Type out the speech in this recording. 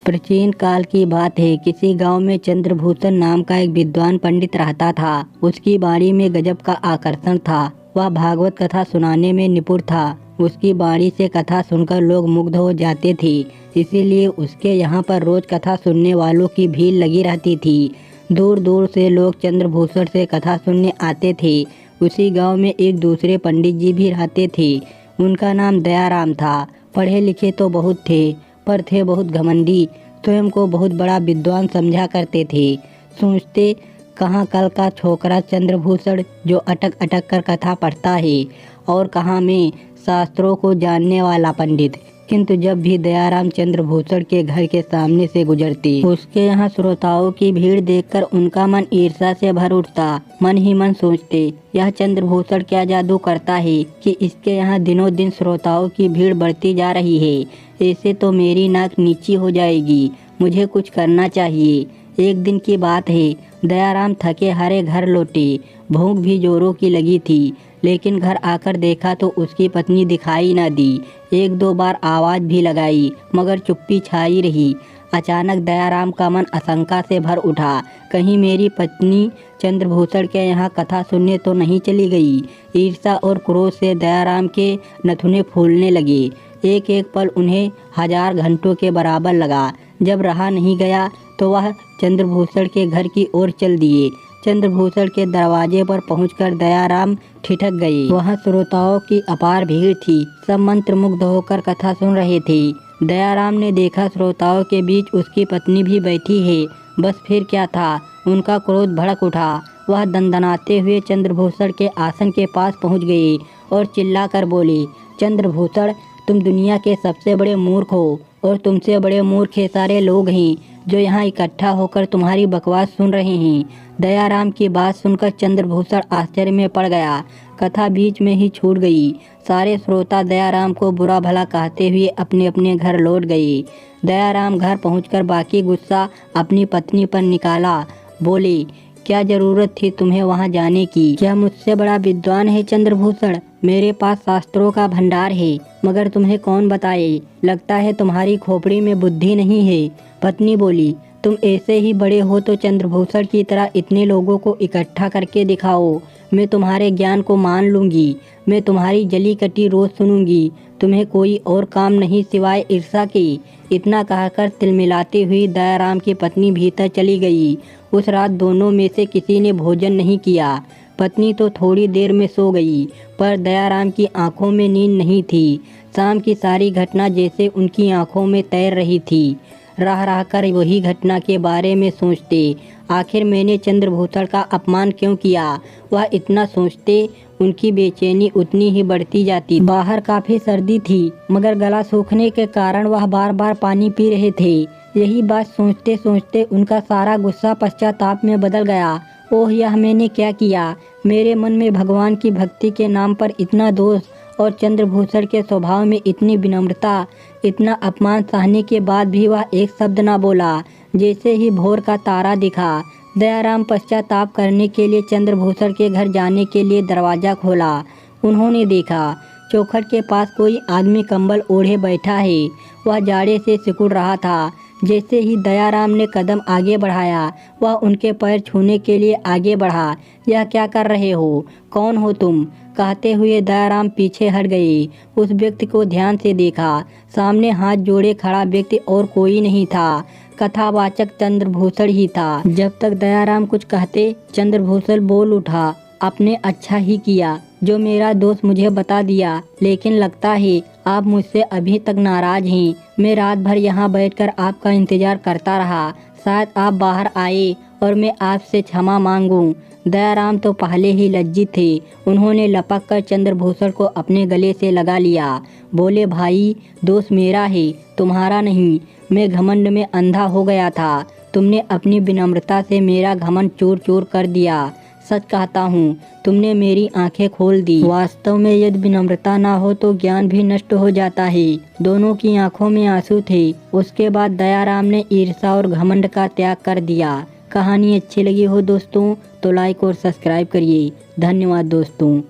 प्राचीन काल की बात है। किसी गांव में चंद्रभूषण नाम का एक विद्वान पंडित रहता था। उसकी वाणी में गजब का आकर्षण था। वह भागवत कथा सुनाने में निपुण था। उसकी वाणी से कथा सुनकर लोग मुग्ध हो जाते थे। इसीलिए उसके यहाँ पर रोज कथा सुनने वालों की भीड़ लगी रहती थी। दूर दूर से लोग चंद्रभूषण से कथा सुनने आते थे। उसी गांव में एक दूसरे पंडित जी भी रहते थे। उनका नाम दयाराम था। पढ़े लिखे तो बहुत थे, पर थे बहुत घमंडी। स्वयं को बहुत बड़ा विद्वान समझा करते थे। सोचते कहाँ कल का छोकरा चंद्रभूषण जो अटक अटक कर कथा पढ़ता है, और कहाँ मैं शास्त्रों को जानने वाला पंडित। किंतु जब भी दयाराम चंद्रभूषण के घर के सामने से गुजरते, उसके यहाँ श्रोताओं की भीड़ देखकर उनका मन ईर्ष्या से भर उठता। मन ही मन सोचते, यह चंद्रभूषण क्या जादू करता है कि इसके यहाँ दिनों दिन श्रोताओं की भीड़ बढ़ती जा रही है। ऐसे तो मेरी नाक नीची हो जाएगी। मुझे कुछ करना चाहिए। एक दिन की बात है, दयाराम थके हारे घर लौटे। भूख भी जोरों की लगी थी, लेकिन घर आकर देखा तो उसकी पत्नी दिखाई न दी। एक दो बार आवाज़ भी लगाई, मगर चुप्पी छाई रही। अचानक दयाराम का मन आशंका से भर उठा। कहीं मेरी पत्नी चंद्रभूषण के यहाँ कथा सुनने तो नहीं चली गई। ईर्ष्या और क्रोध से दयाराम के नथुने फूलने लगे। एक एक पल उन्हें 1000 घंटों के बराबर लगा। जब रहा नहीं गया तो वह चंद्रभूषण के घर की ओर चल दिए। चंद्रभूषण के दरवाजे पर पहुंचकर दयाराम ठिठक गए। वहाँ श्रोताओं की अपार भीड़ थी। सब मंत्रमुग्ध होकर कथा सुन रहे थे। दयाराम ने देखा श्रोताओं के बीच उसकी पत्नी भी बैठी है। बस फिर क्या था, उनका क्रोध भड़क उठा। वह दंदनाते हुए चंद्रभूषण के आसन के पास पहुंच गए और चिल्लाकर बोले, चंद्रभूषण, तुम दुनिया के सबसे बड़े मूर्ख हो, और तुमसे बड़े मूर्ख ये सारे लोग हैं जो यहाँ इकट्ठा होकर तुम्हारी बकवास सुन रहे हैं। दयाराम की बात सुनकर चंद्रभूषण आश्चर्य में पड़ गया। कथा बीच में ही छूट गई। सारे श्रोता दयाराम को बुरा भला कहते हुए अपने अपने घर लौट गए। दयाराम घर पहुंचकर बाकी गुस्सा अपनी पत्नी पर निकाला। बोले, क्या जरूरत थी तुम्हें वहां जाने की? क्या मुझसे बड़ा विद्वान है चंद्रभूषण? मेरे पास शास्त्रों का भंडार है, मगर तुम्हें कौन बताए? लगता है तुम्हारी खोपड़ी में बुद्धि नहीं है। पत्नी बोली, तुम ऐसे ही बड़े हो तो चंद्रभूषण की तरह इतने लोगों को इकट्ठा करके दिखाओ। मैं तुम्हारे ज्ञान को मान लूंगी। मैं तुम्हारी जली कटी रोज सुनूंगी। तुम्हें कोई और काम नहीं सिवाय ईर्ष्या के। इतना कहकर तिलमिलाती हुई दयाराम की पत्नी भीतर चली गई। उस रात दोनों में से किसी ने भोजन नहीं किया। पत्नी तो थोड़ी देर में सो गई, पर दयाराम की आंखों में नींद नहीं थी। शाम की सारी घटना जैसे उनकी आंखों में तैर रही थी। रह रह कर वही घटना के बारे में सोचते, आखिर मैंने चंद्रभूषण का अपमान क्यों किया? वह इतना सोचते, उनकी बेचैनी उतनी ही बढ़ती जाती। बाहर काफ़ी सर्दी थी, मगर गला सूखने के कारण वह बार बार पानी पी रहे थे। यही बात सोचते सोचते उनका सारा गुस्सा पश्चाताप में बदल गया। ओह, यह मैंने क्या किया? मेरे मन में भगवान की भक्ति के नाम पर इतना दोष, और चंद्रभूषण के स्वभाव में इतनी विनम्रता। इतना अपमान सहने के बाद भी वह एक शब्द न बोला। जैसे ही भोर का तारा दिखा, दयाराम पश्चाताप करने के लिए चंद्रभूषण के घर जाने के लिए दरवाज़ा खोला। उन्होंने देखा चौखट के पास कोई आदमी कंबल ओढ़े बैठा है। वह जाड़े से सिकुड़ रहा था। जैसे ही दयाराम ने कदम आगे बढ़ाया, वह उनके पैर छूने के लिए आगे बढ़ा। यह क्या कर रहे हो? कौन हो तुम? कहते हुए दयाराम पीछे हट गए। उस व्यक्ति को ध्यान से देखा। सामने हाथ जोड़े खड़ा व्यक्ति और कोई नहीं था, कथावाचक चंद्रभूषण ही था। जब तक दयाराम कुछ कहते, चंद्रभूषण बोल उठा, आपने अच्छा ही किया जो मेरा दोस्त मुझे बता दिया, लेकिन लगता है आप मुझसे अभी तक नाराज हैं। मैं रात भर यहाँ बैठकर आपका इंतजार करता रहा। शायद आप बाहर आए और मैं आपसे क्षमा मांगूं। दयाराम तो पहले ही लज्जित थे। उन्होंने लपक कर चंद्रभूषण को अपने गले से लगा लिया। बोले, भाई, दोष मेरा है, तुम्हारा नहीं। मैं घमंड में अंधा हो गया था। तुमने अपनी विनम्रता से मेरा घमंड चूर चूर कर दिया। सच कहता हूँ, तुमने मेरी आंखें खोल दी। वास्तव में यदि विनम्रता ना हो तो ज्ञान भी नष्ट हो जाता है। दोनों की आंखों में आंसू थे। उसके बाद दयाराम ने ईर्ष्या और घमंड का त्याग कर दिया। कहानी अच्छी लगी हो दोस्तों तो लाइक और सब्सक्राइब करिए। धन्यवाद दोस्तों।